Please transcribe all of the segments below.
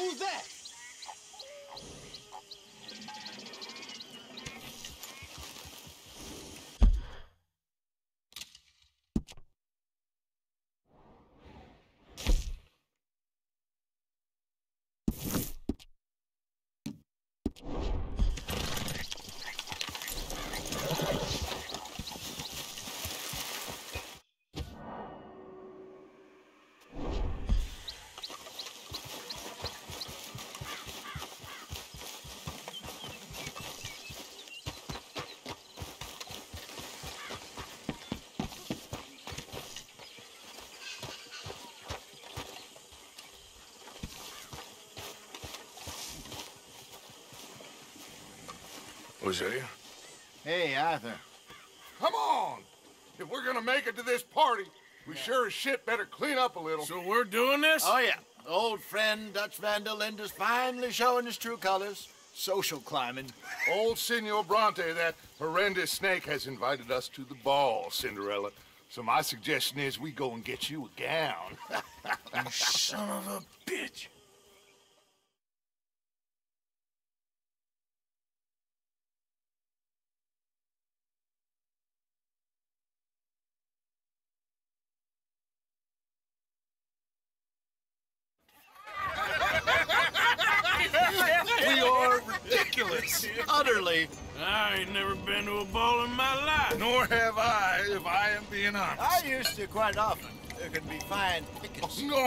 Who's that? Hosea? Hey, Arthur. Come on! If we're gonna make it to this party, we sure as shit better clean up a little. So we're doing this? Oh, yeah. Old friend Dutch Van der Linde's finally showing his true colors. Social climbing. Old Senor Bronte, that horrendous snake, has invited us to the ball, Cinderella. So my suggestion is we go and get you a gown. You son of a bitch. We are ridiculous. Utterly. I ain't never been to a ball in my life. Nor have I, if I am being honest. I used to quite often. There can be fine pickets. No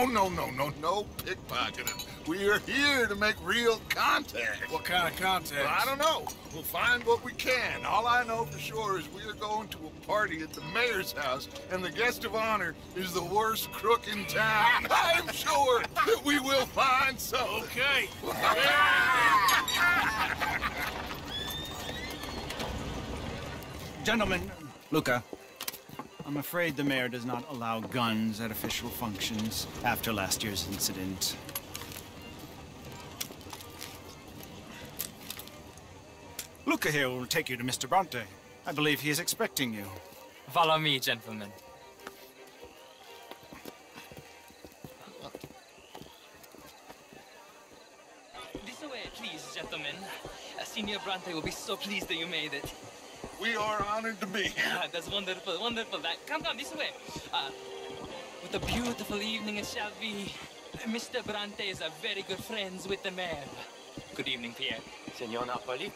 pickpocketing. We are here to make real contact. What kind of contact? Well, I don't know. We'll find what we can. All I know for sure is we are going to a party at the mayor's house, and the guest of honor is the worst crook in town. I'm sure that we will find something. Okay. Gentlemen, Luca, I'm afraid the mayor does not allow guns at official functions after last year's incident. Luca here will take you to Mr. Bronte. I believe he is expecting you. Follow me, gentlemen. This way, please, gentlemen. Senior Bronte will be so pleased that you made it. We are honored to be here. That's wonderful, wonderful. Come, this way. What a beautiful evening it shall be. Mr. Bronte is very good friends with the mayor. Good evening, Pierre. Senor Napoli?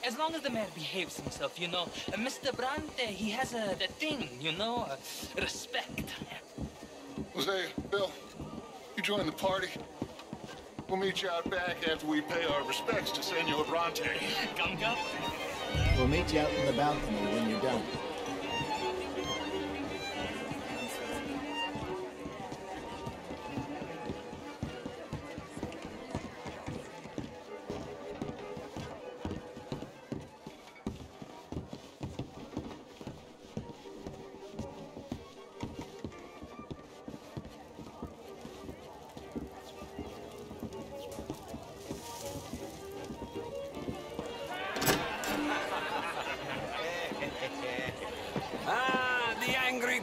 As long as the mayor behaves himself, you know. Mr. Bronte, he has that thing, you know, respect. Hosea, Bill, you join the party. We'll meet you out back after we pay our respects to Senor Bronte. Come. We'll meet you out in the balcony when you're done.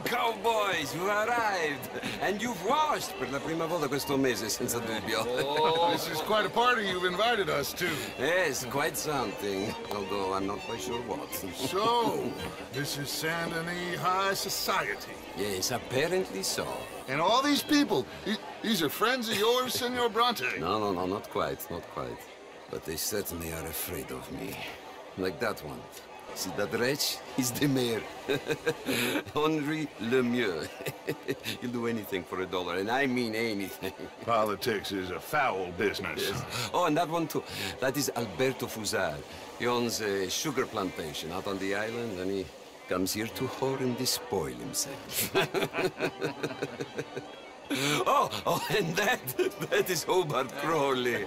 Cowboys, you arrived! And you've washed per la prima volta questo mese, senza dubbio. Oh, this is quite a party you've invited us to. Yes, quite something. Although I'm not quite sure what. So, this is Saint Denis High Society. Yes, apparently so. And all these people, these are friends of yours, Senor Bronte? No, not quite. But they certainly are afraid of me. Like that one. See that wretch? He's the mayor. Henri Lemieux. He'll do anything for $1, and I mean anything. Politics is a foul business. Yes. Oh, and that one too. That is Alberto Fusar. He owns a sugar plantation out on the island, and he comes here to whore and despoil himself. Oh, and that is Hobart Crowley,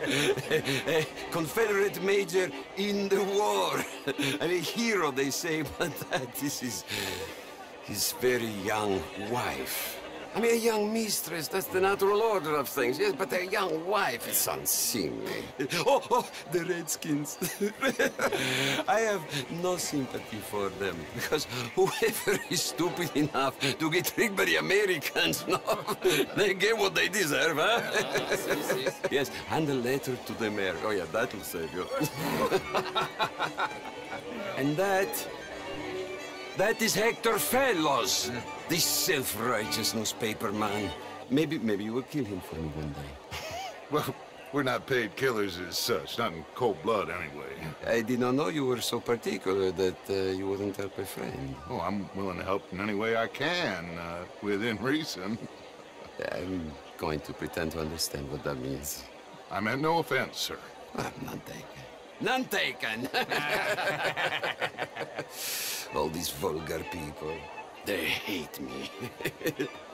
a Confederate major in the war, and a hero, they say, but that is his very young wife, I mean, a young mistress, that's the natural order of things, yes, but a young wife is unseemly. Oh, the Redskins. I have no sympathy for them, because whoever is stupid enough to get tricked by the Americans, no, they get what they deserve, huh? Yes, and a letter to the mayor. Oh, yeah, that'll save you. And that is Hector Fellows, this self-righteous newspaper man. Maybe you will kill him for me one day. Well, we're not paid killers as such, not in cold blood anyway. I did not know you were so particular that you wouldn't help a friend. Oh, I'm willing to help in any way I can, within reason. I'm going to pretend to understand what that means. I meant no offense, sir. None taken. None taken! All these vulgar people, they hate me.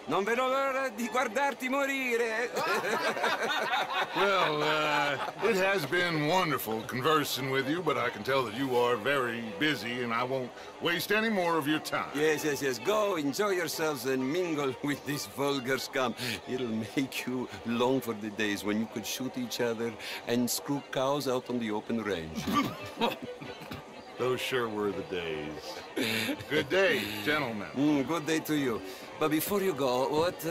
Non vedo l'ora di guardarti morire. Well, it has been wonderful conversing with you, but I can tell that you are very busy, and I won't waste any more of your time. Yes. Go, enjoy yourselves, and mingle with this vulgar scum. It'll make you long for the days when you could shoot each other and screw cows out on the open range. Those sure were the days. Good day, gentlemen. Good day to you. But before you go, what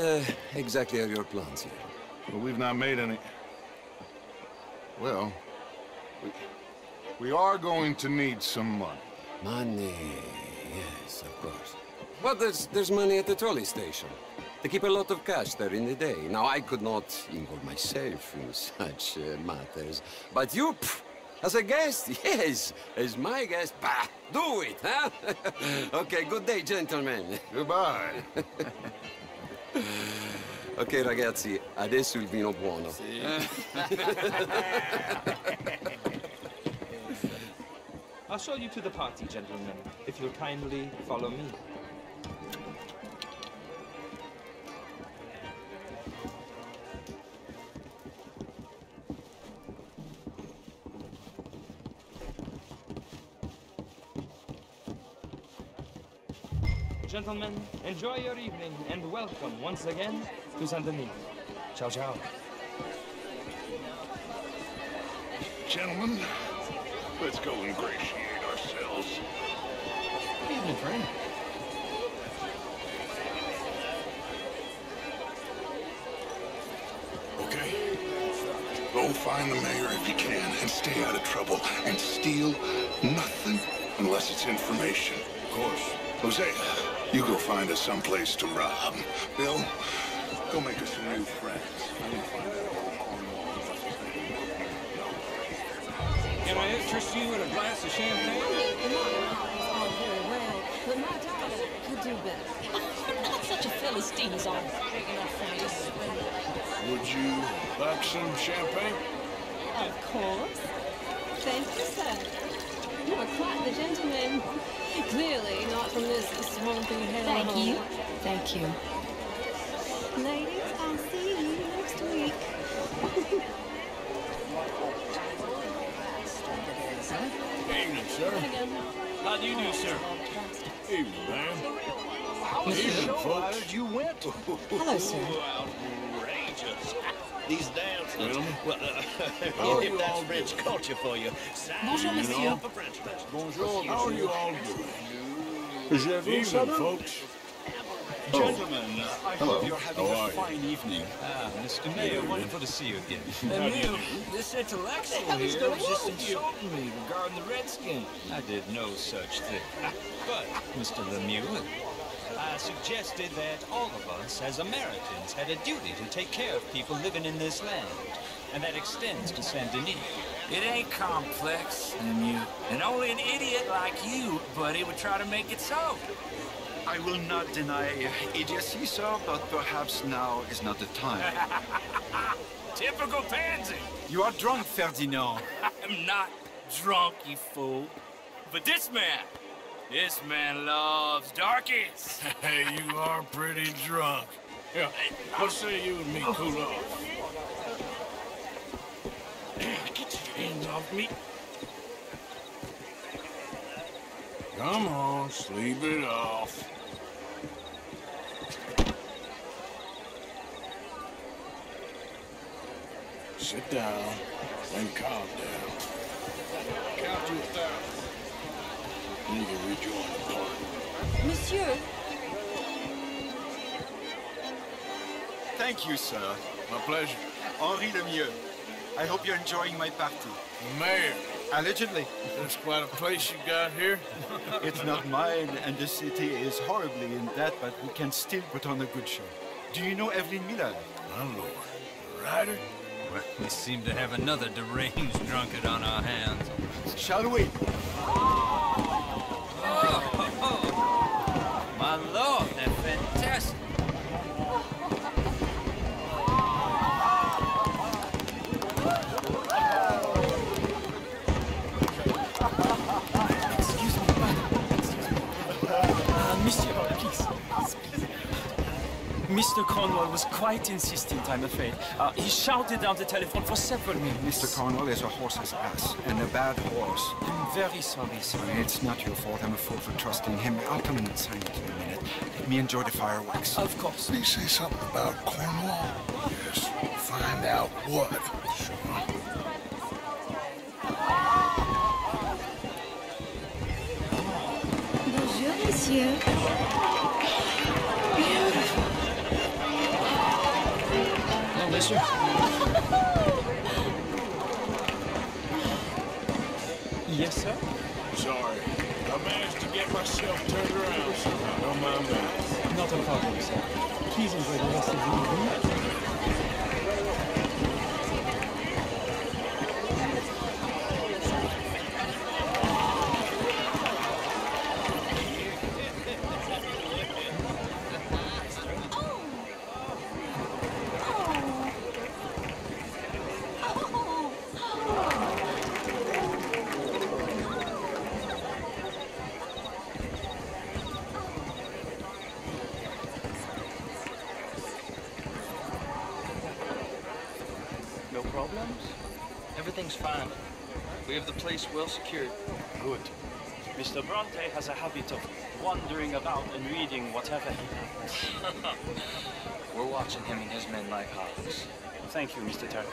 exactly are your plans here? Well, we've not made any... Well, we are going to need some money. Money, yes, of course. Well, there's money at the trolley station. They keep a lot of cash there in the day. Now, I could not involve myself in such matters. But you, as a guest, yes, as my guest, bah, do it, huh? Okay, good day, gentlemen. Goodbye. Ok, ragazzi, adesso il vino buono. I'll show you to the party, gentlemen, if you'll kindly follow me. Gentlemen, enjoy your evening and welcome once again to Saint Denis. Ciao, ciao. Gentlemen, let's go ingratiate ourselves. Evening, friend. Okay? Go find the mayor if you can and stay out of trouble. And steal nothing unless it's information. Of course. Hosea, you go find us someplace to rob. Bill, go make us some new friends. Can I interest you in a glass of champagne? All very well, but my daughter could do better. You're not such a Philistine as I'm big enough for me to swim. Would you like some champagne? Of course. Thank you, sir. You are quite the gentleman. Clearly not from this swampy hell. Thank you. Thank you. Ladies, I'll see you next week. Evening, sir. How do you do, sir? Evening, man. Evening, folks. You went. Hello, sir. Outrageous. These dances. Gentlemen. Well, if that's French culture for you. Bonjour, monsieur. For French. Bonjour. How are you all doing? Evening, folks. Gentlemen, I Hello. hope you're having How a are you? fine evening. Mr. Mayor, wonderful to see you again. This intellectual here was just insulting me regarding the Redskins. I did no such thing. But, Mr. Lemieux, I suggested that all of us as Americans had a duty to take care of people living in this land. And that extends to Saint Denis. It ain't complex, Lemieux. And only an idiot like you, buddy, would try to make it so. I will not deny idiocy, sir, but perhaps now is not the time. Typical pansy. You are drunk, Ferdinand. I'm not drunk, you fool. But this man loves darkies. Hey, you are pretty drunk. Yeah, what say you and me cool off? Get your hands off me. Come on, sleep it off. Sit down and calm down. Count to 1,000. You can rejoin the party. Monsieur, Thank you, sir. My pleasure. Henri Lemieux. I hope you're enjoying my party. Mayor, Allegedly. there's quite a place you got here. It's not mine, and the city is horribly in debt, but we can still put on a good show. Do you know Evelyn Miller? My lord. Ryder? Well, we seem to have another deranged drunkard on our hands. Shall we? My lord, they're fantastic. Monsieur, please. Mr. Cornwall was quite insistent, I'm afraid. He shouted down the telephone for several minutes. Mr. Cornwall is a horse's ass, and a bad horse. I'm very sorry, sir. It's not your fault. I'm a fool for trusting him. I'll come in and sign it in a minute. Let me enjoy the fireworks. Of course. Did he say something about Cornwall? Yes. Find out what. Sure. bonjour, monsieur. No, monsieur. Yes, sir? Sorry. I managed to get myself turned around somehow. Don't mind that. Not a problem, sir. Please enjoy the rest of the evening. No problems? Everything's fine. We have the place well secured. Good. Mr. Bronte has a habit of wandering about and reading whatever he likes. We're watching him and his men like hawks. Thank you, Mr. Turner.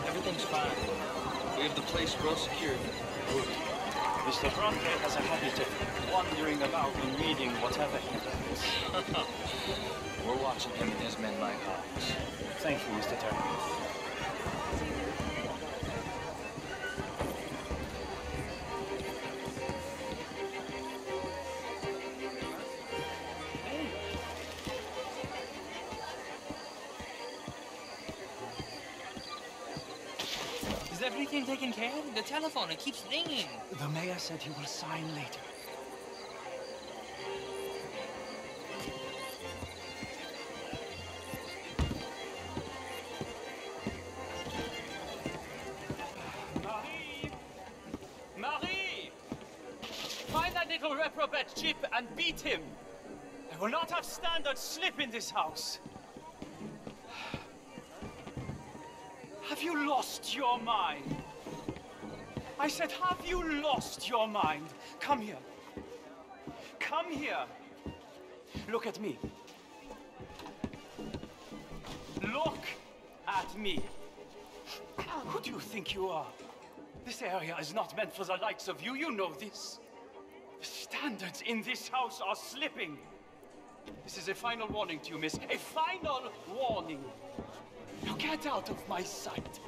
Everything's fine. We have the place well secured. Good. Mr. Bronte has a habit of wandering about and reading whatever he likes. We're watching him and his men like hawks. Thank you, Mr. Turner. Is everything taken care of? The telephone, it keeps ringing. The mayor said he will sign later. Marie! Find that little reprobate Chip and beat him. I will not have standards slip in this house. Have you lost your mind? I said, have you lost your mind? Come here. Come here. Look at me. Look at me. Who do you think you are? This area is not meant for the likes of you. You know this. The standards in this house are slipping. This is a final warning to you, miss. A final warning. Now get out of my sight.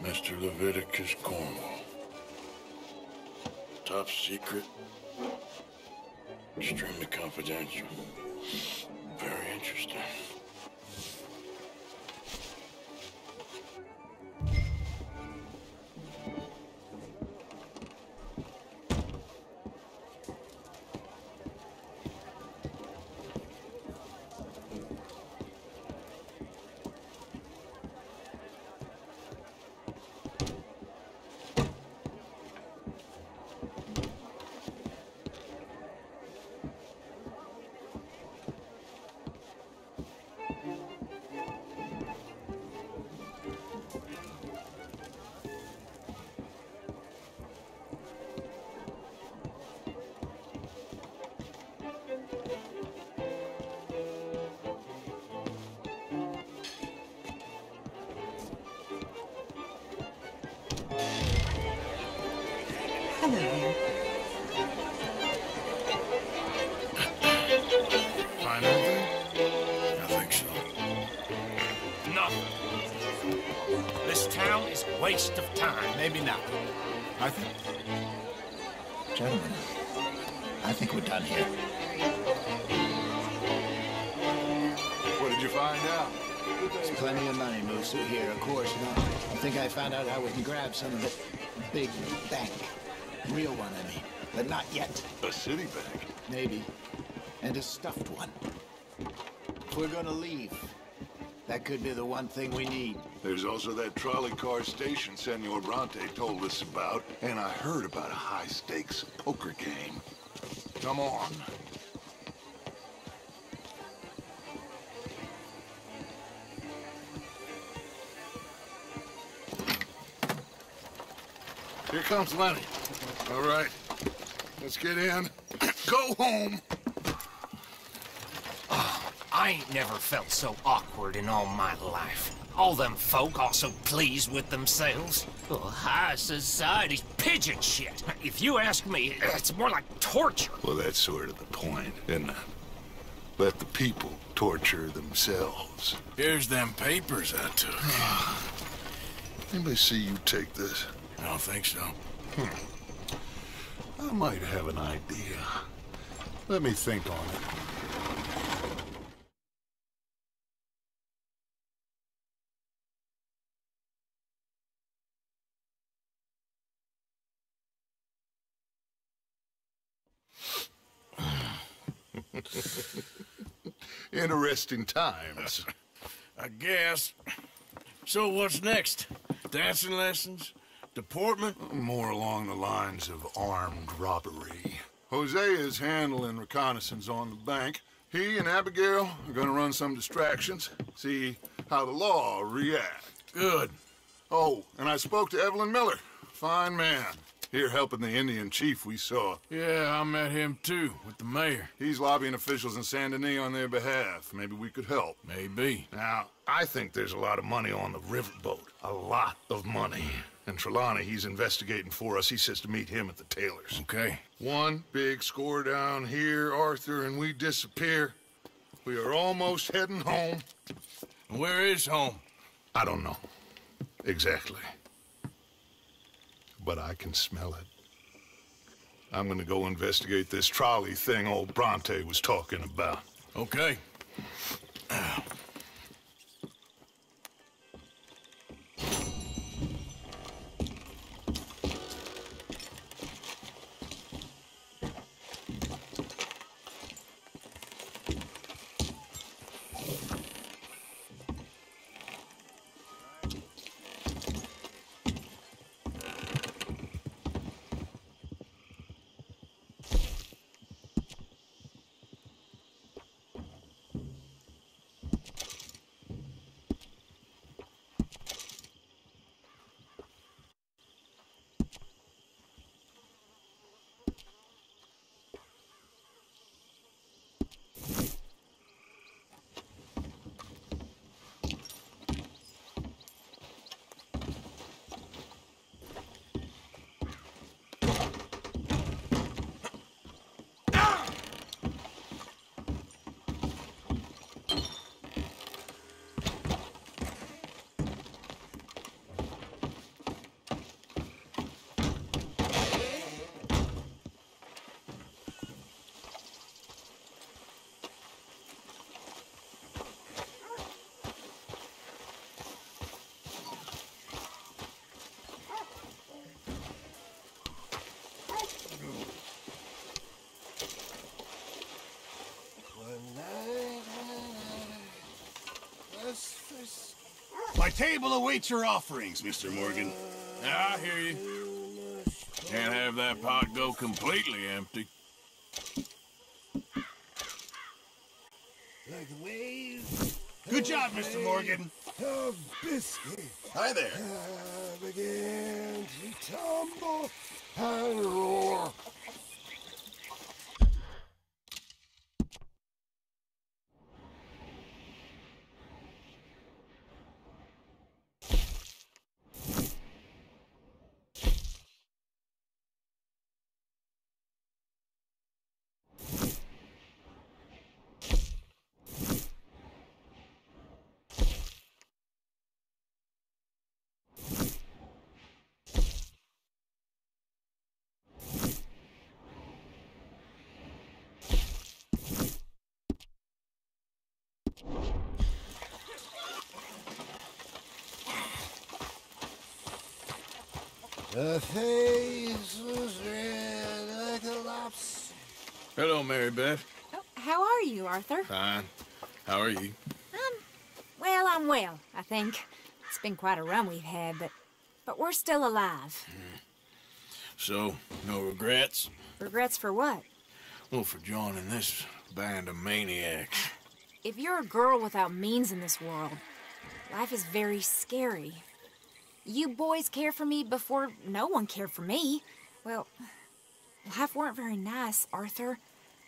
Mr. Leviticus Cornwall. Top secret. Extremely confidential. Very interesting. Hello there. Find anything? I think so. Nothing. This town is a waste of time. Maybe not. I think... Gentlemen, I think we're done here. What did you find out? There's plenty of money moves through here, of course. You know, I think I found out how we can grab some of the big bank. Real one, I mean. But not yet. A city bank? Maybe. And a stuffed one. If we're gonna leave, that could be the one thing we need. There's also that trolley car station Senor Bronte told us about, and I heard about a high-stakes poker game. Come on. Here comes Lenny. All right, let's get in. Go home. Oh, I ain't never felt so awkward in all my life. All them folk all so pleased with themselves. Oh, high society's pigeon shit. If you ask me, it's more like torture. Well, that's sort of the point, isn't it? Let the people torture themselves. Here's them papers I took. Anybody see you take this? I don't think so. I might have an idea. Let me think on it. Interesting times. I guess. So what's next? Dancing lessons? Deportment? More along the lines of armed robbery. Hosea is handling reconnaissance on the bank. He and Abigail are gonna run some distractions, see how the law reacts. Good. Oh, and I spoke to Evelyn Miller. Fine man. Here helping the Indian chief we saw. Yeah, I met him too, with the mayor. He's lobbying officials in Saint Denis on their behalf. Maybe we could help. Maybe. Now, I think there's a lot of money on the riverboat. A lot of money. And Trelawney, he's investigating for us. He says to meet him at the Taylor's. Okay. One big score down here, Arthur, and we disappear. We are almost heading home. Where is home? I don't know. Exactly. But I can smell it. I'm gonna go investigate this trolley thing old Bronte was talking about. Okay. My table awaits your offerings, Mr. Morgan. I hear you. Can't have that pot go completely empty. Like the waves. Good job, Mr. Morgan. Of biscuit. Hi there. Begin to tumble and roar. The face was red like a lobster. Hello, Mary Beth. Oh, how are you, Arthur? Fine. How are you? Well, I'm well, I think. It's been quite a run we've had, but we're still alive. So, no regrets? Regrets for what? Well, for joining this band of maniacs. If you're a girl without means in this world, life is very scary. You boys cared for me before no one cared for me. Well, life weren't very nice, Arthur.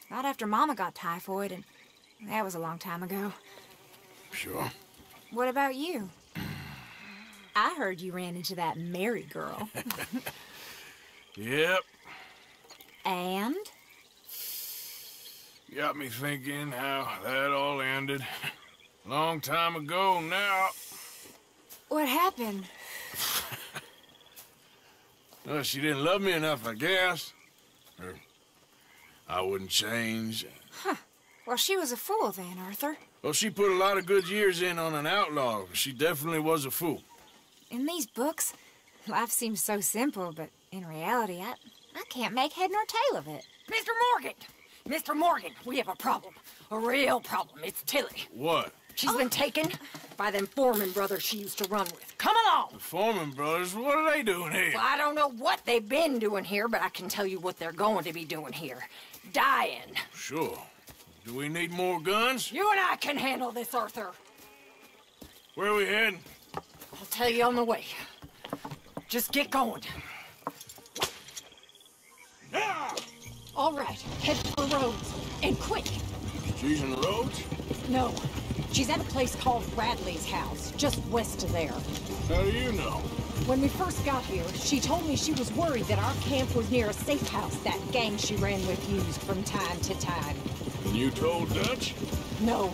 Not after Mama got typhoid, and that was a long time ago. Sure. What about you? I heard you ran into that Mary girl. Yep. And? Got me thinking how that all ended. Long time ago now. What happened? Well, she didn't love me enough, I guess. Or I wouldn't change. Huh. Well, she was a fool then, Arthur. Well, she put a lot of good years in on an outlaw. She definitely was a fool. In these books, life seems so simple, but in reality, I can't make head nor tail of it. Mr. Morgan, Mr. Morgan, we have a problem. A real problem. It's Tilly. What? She's been taken by them Foreman brothers she used to run with. Come along! The Foreman brothers? What are they doing here? Well, I don't know what they've been doing here, but I can tell you what they're going to be doing here. Dying. Sure. Do we need more guns? You and I can handle this, Arthur. Where are we heading? I'll tell you on the way. Just get going. All right, head for the roads, and quick. She's in the roads? No, she's at a place called Radley's house, just west of there. How do you know? When we first got here, she told me she was worried that our camp was near a safe house that gang she ran with used from time to time. And you told Dutch? No,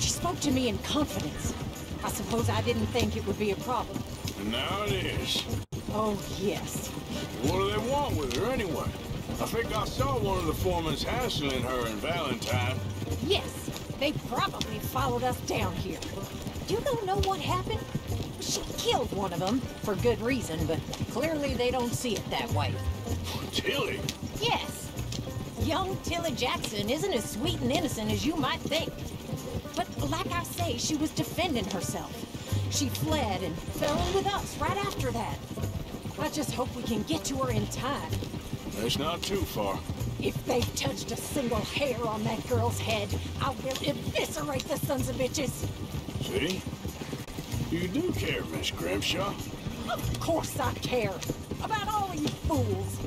she spoke to me in confidence. I suppose I didn't think it would be a problem. And now it is. Oh, yes. What do they want with her anyway? I think I saw one of the foremans hassling her in Valentine. Yes, they probably followed us down here. You don't know what happened? She killed one of them, for good reason, but clearly they don't see it that way. Tilly? Yes. Young Tilly Jackson isn't as sweet and innocent as you might think. But like I say, she was defending herself. She fled and fell in with us right after that. I just hope we can get to her in time. It's not too far. If they've touched a single hair on that girl's head, I will eviscerate the sons of bitches. See? You do care, Miss Grimshaw. Of course I care. About all of you fools.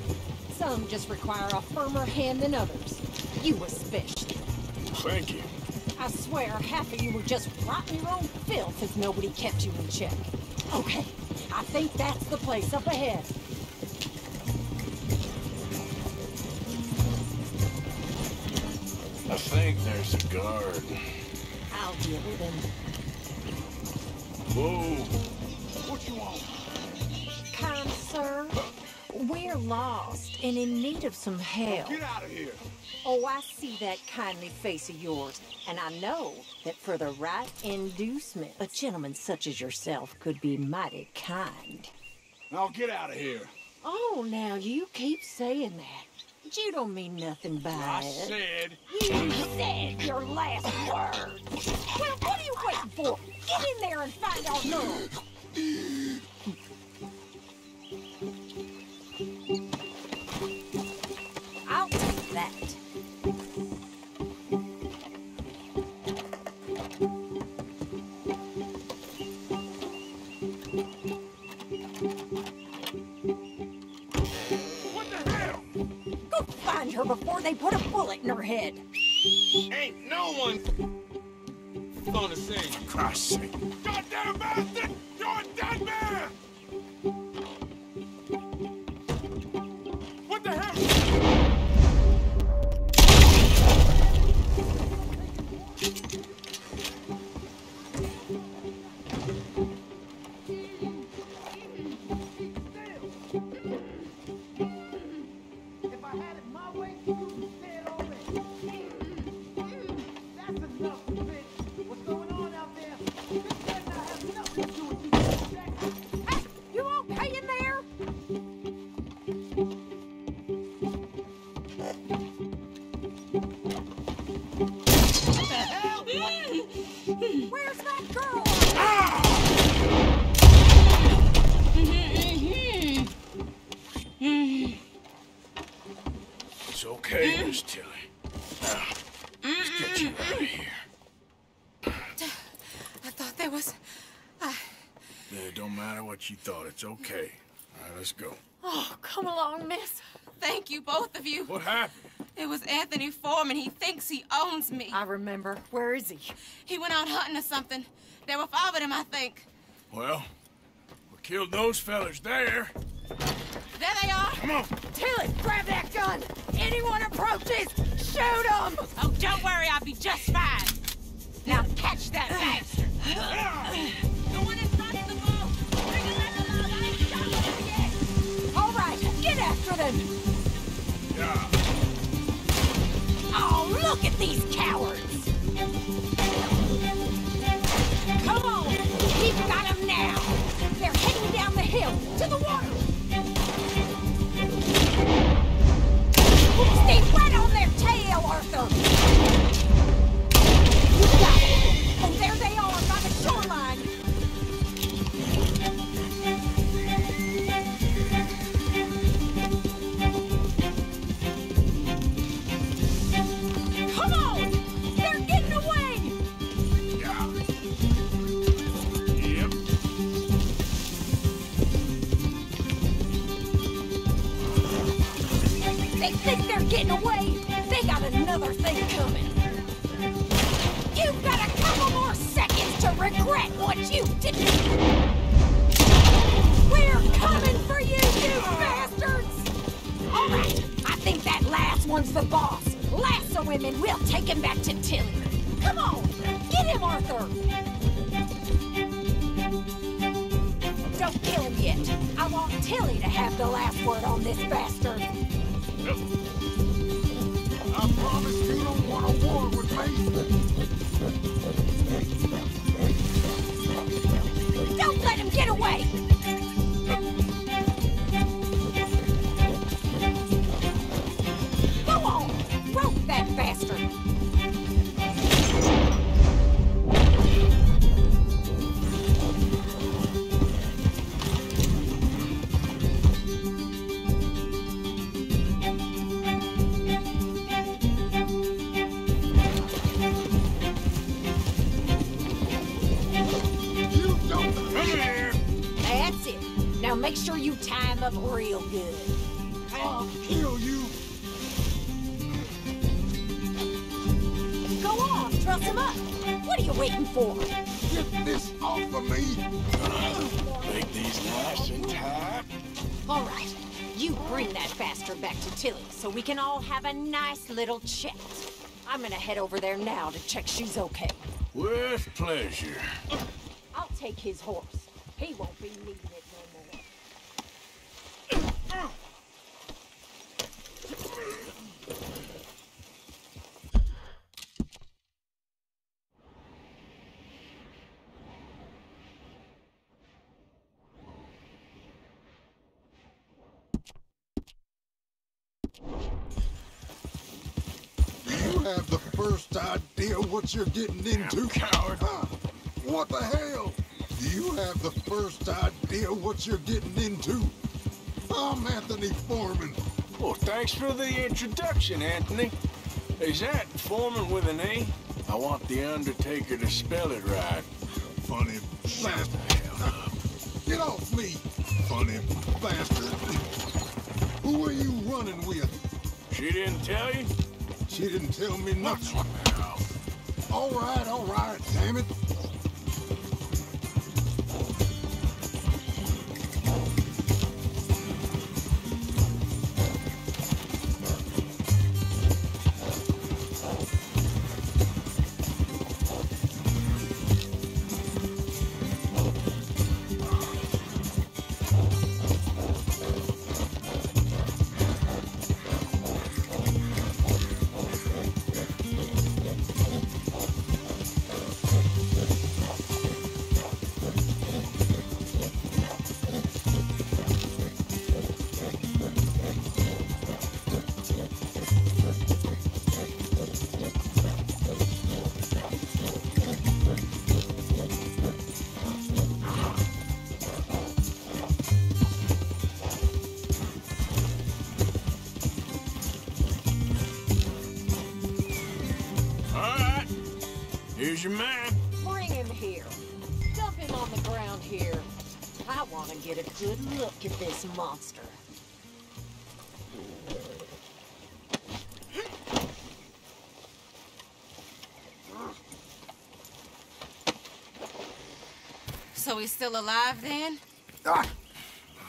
Some just require a firmer hand than others. You especially. Thank you. I swear half of you were just rotting your own filth if nobody kept you in check. Okay, I think that's the place up ahead. I think there's a guard. I'll deal with him. Whoa. What you want? Kind sir, we're lost and in need of some help. Get out of here. Oh, I see that kindly face of yours, and I know that for the right inducement, a gentleman such as yourself could be mighty kind. Now get out of here. Oh, now you keep saying that. But you don't mean nothing by I it. said... You said your last word. Well, what are you waiting for? Get in there and find our girl. I'll take that. What the hell? Go find her before they put a bullet in her head. Ain't no one on the scene. For Christ's sake. Goddamn bastard! You're a dead man! What the hell? If I had it my way, you would be dead already. That's enough, bitch. What's going on out there? This does not have nothing to do with you, Jackson. Hey, you okay in there? What the hell? Where's that girl? It's okay, Miss Tilly. Now, let's get you out of here. I thought there was... It don't matter what you thought. It's okay. All right, let's go. Oh, come along, miss. Thank you, both of you. What happened? It was Anthony Foreman. He thinks he owns me. I remember. Where is he? He went out hunting or something. There were 5 of them, I think. Well, we killed those fellas there. There they are. Come on. Tilly, grab that gun. Anyone approaches, shoot them. Oh, don't worry. I'll be just fine. Now catch that bastard. The one in front of the boat. Bring him back alive. I ain't shot him yet. All right, get after them. Yeah. Oh, look at these cowards. Come on, we've got them now. They're heading down the hill to the water. Stay right on their tail, They think they're getting away. They got another thing coming. You've got a couple more seconds to regret what you did. We're coming for you, you bastards! All right, I think that last one's the boss. Lasso him and we'll take him back to Tilly. Come on, get him, Arthur! Don't kill him yet. I want Tilly to have the last word on this bastard. I promise you don't want a war with me. Don't let him get away! Go on! Rope that bastard! That's it. Now make sure you tie him up real good. I'll kill you. Go on, truss him up. What are you waiting for? Get this off of me. Make these nice and tight. All right, you bring that bastard back to Tilly so we can all have a nice little chat. I'm gonna head over there now to check she's okay. With pleasure. I'll take his horse. He won't be needing it no more. You have the first idea what you're getting into, coward. What the hell? Do you have the first idea what you're getting into? I'm Anthony Foreman. Well, thanks for the introduction, Anthony. Is that Foreman with an A? I want the Undertaker to spell it right. Funny bastard. Get off me, funny bastard. Who are you running with? She didn't tell you? She didn't tell me nothing. All right, damn it. Here's your man. Bring him here. Dump him on the ground here. I want to get a good look at this monster. So he's still alive then?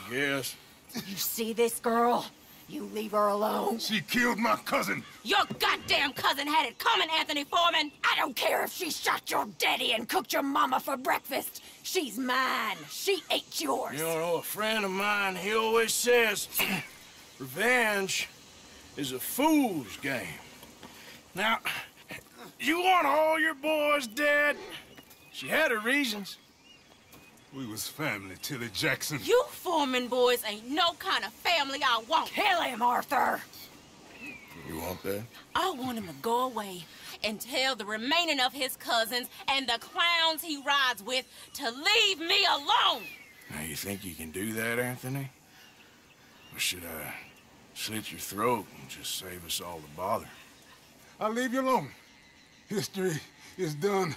Yes. You see this girl? You leave her alone. She killed my cousin. Your goddamn cousin had it coming, Anthony Foreman. I don't care if she shot your daddy and cooked your mama for breakfast. She's mine. She ate yours. You know, a friend of mine, he always says, revenge is a fool's game. Now, you want all your boys dead? She had her reasons. We was family, Tilly Jackson. You Foreman boys ain't no kind of family I want. Kill him, Arthur. You want that? I want him to go away and tell the remaining of his cousins and the clowns he rides with to leave me alone. Now, you think you can do that, Anthony? Or should I slit your throat and just save us all the bother? I'll leave you alone. History is done.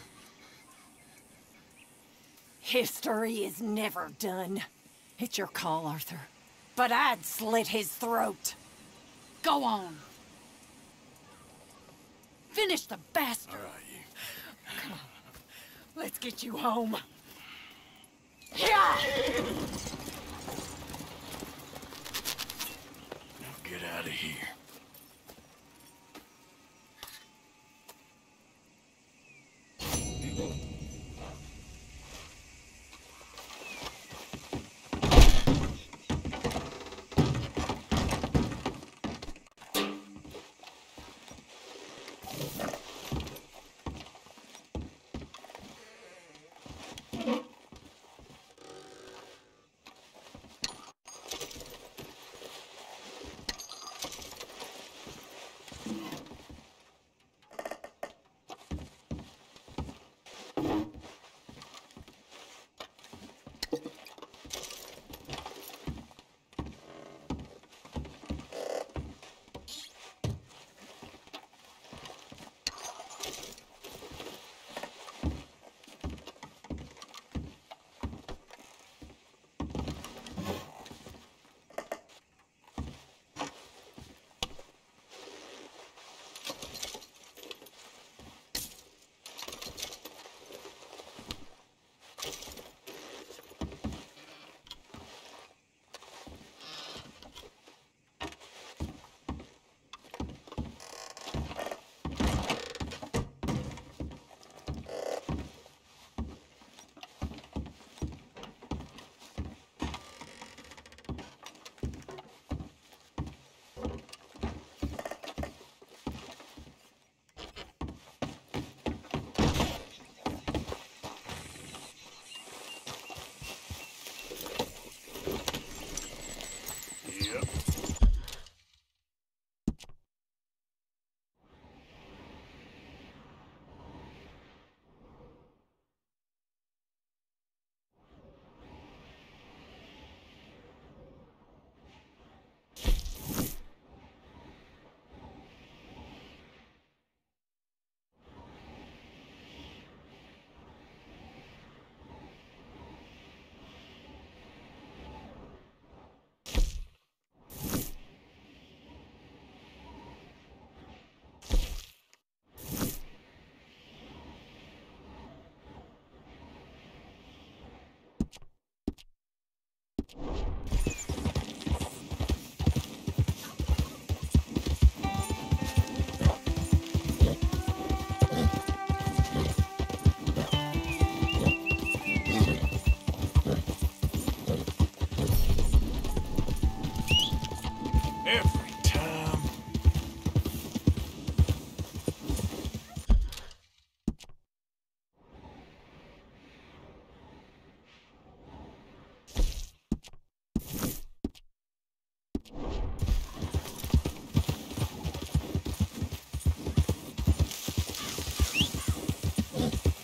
History is never done. It's your call, Arthur. But I'd slit his throat. Go on. Finish the bastard. All right, Come on. Let's get you home. Yeah! Now get out of here.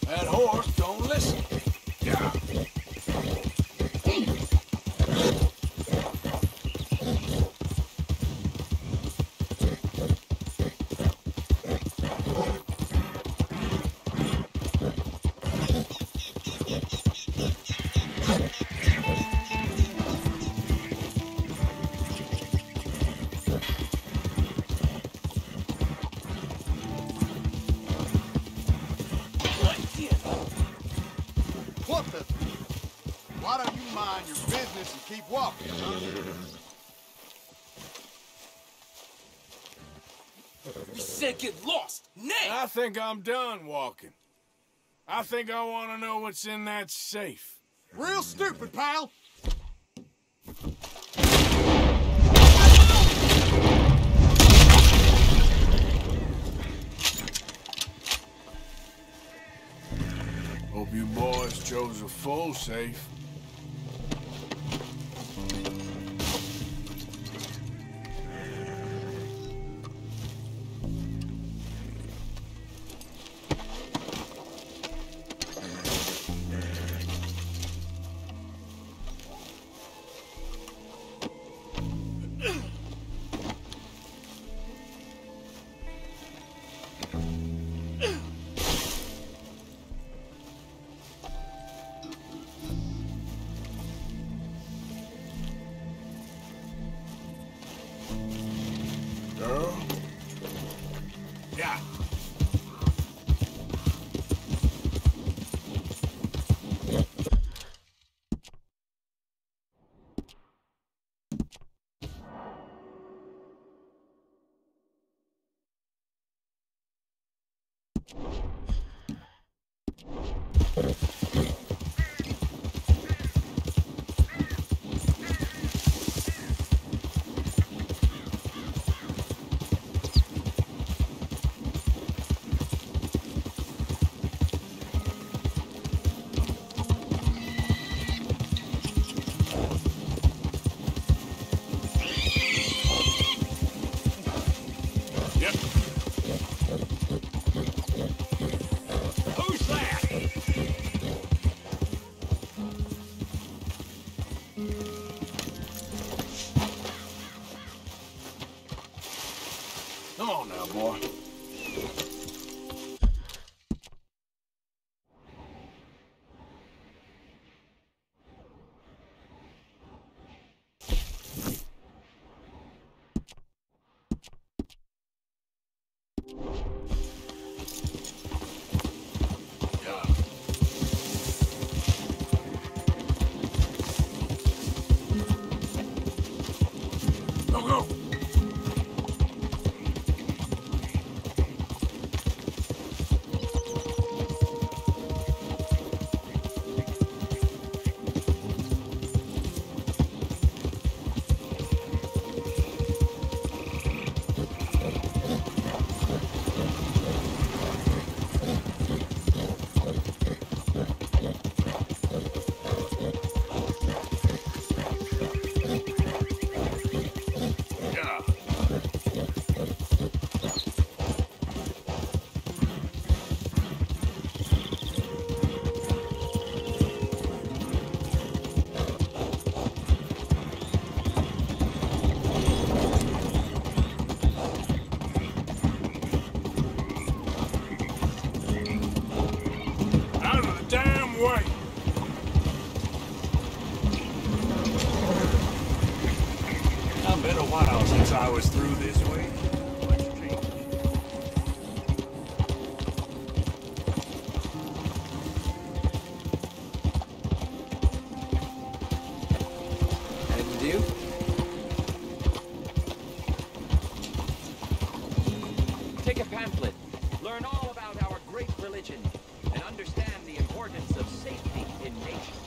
That horse don't listen. Yeah. What the? Why don't you mind your business and keep walking, huh? You said get lost. Nay! I think I'm done walking. I think I want to know what's in that safe. Real stupid, pal. Hope you boys chose a full safe. Come on now, boy. Been a while since I was through this way. And you? Take a pamphlet. Learn all about our great religion and understand the importance of safety in nature.